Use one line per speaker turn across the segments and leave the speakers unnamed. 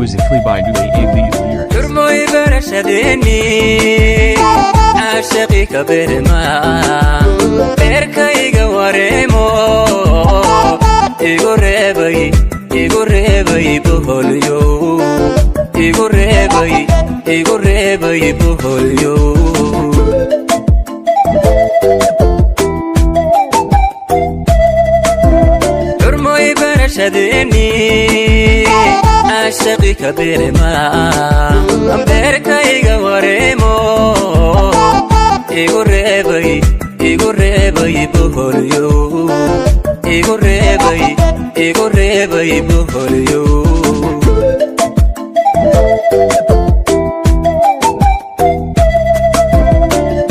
musically by Neway A Lead Lyrics.
ترمي برشدني عاشقي كبرما بركي قواريمو إيغوريبي بهوليو إيغوريبي بهوليو ترمي برشدني عاشقي كبرما بركي قواريمو إيغوريبي بهوليو إيغوريبي بهوليو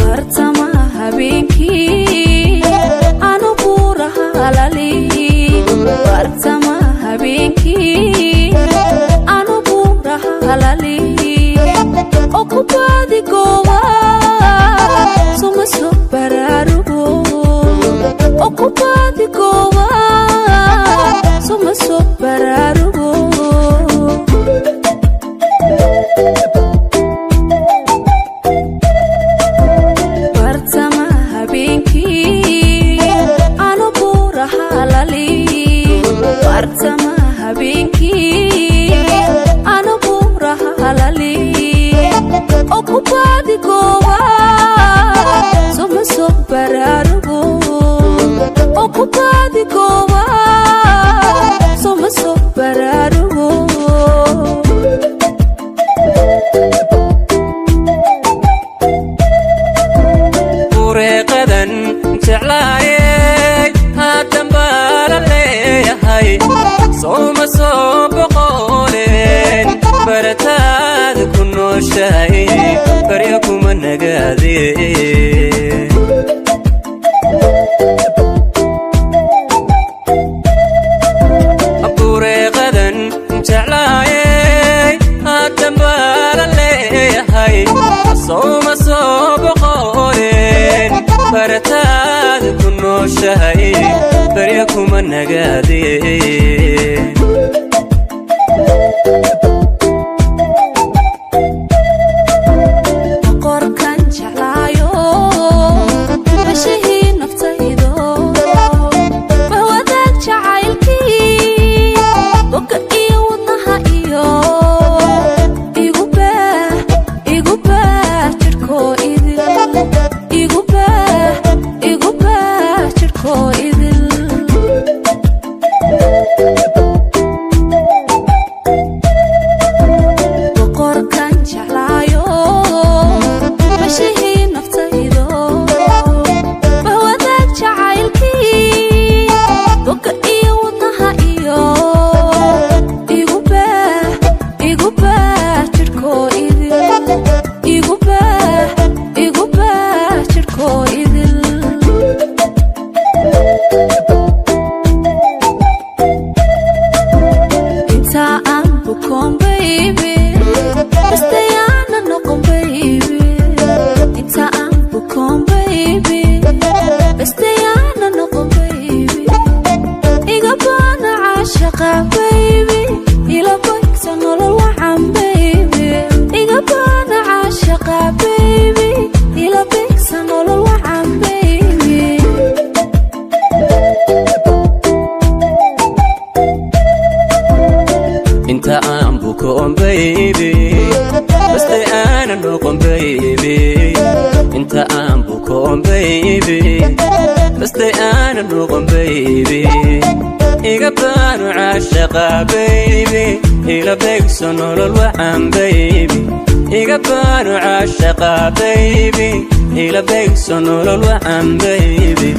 bartamaha habeenkii anu buuraha halali bartamaha habeenkii anu buuraha halali okubaadi gooba suma soo baraarugo okubaadi gooba suma soo baraarugo bartamaha habeenkii anu buuraha halali bartamaha habeenkii anu buuraha halali okubaadi gooba suma soo baraarugo okubaadi gooba suma soo baraarugo
وريقدن جعلاي هاتن بالليهاي صوم بقولين برتاد كنو شاي بريكم النقادي وريقدن جعلاي هاتن بالليهاي صوم بقولين برتاد كنو شاي بريكم النقادي
qorkan jeclaayo mashahii naftaydo bahwadaag jacaylkii boga iyo wadnaha iyo igu baah jirhkoo idil igu baah jirhkoo idil qorkan jeclaayo mashahii naftaydo bahwadaag jacaylkii boga iyo wadnaha iyo igu baah jirhkoo idil igu baah jirhkoo idil inta aan bukoon baby bastayaana noqon baby inta aan bukoon baby bastayaana noqon baby iga baana caashaqa baby ila bagsa nolol wacan baby iga baana caashaqa baby ila bagsa nolol wacan baby
انت عم بكون بيبي بس انا نقوم بيبي انت عم بكون بيبي بس انا نقوم بيبي يقبل عاشقة بيبي إلى بيكسون الوحم بيبي يقبل عاشقة بيبي إلى بيكسون الوحم بيبي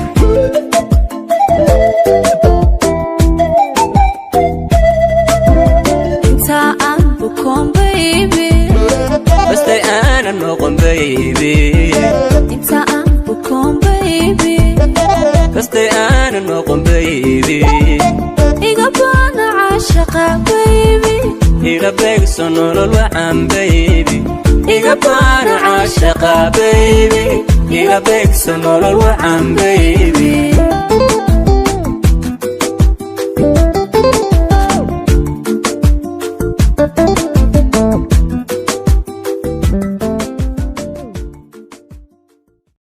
بكون baby
بس أنا نقوم بيبي
انت بكون baby
بس أنا نقوم بيبي
إيقابانا عاشقة baby
إيقا بيكسون الوحم بيبي إيقابانا عاشقة baby إيقا بيكسون الوحم baby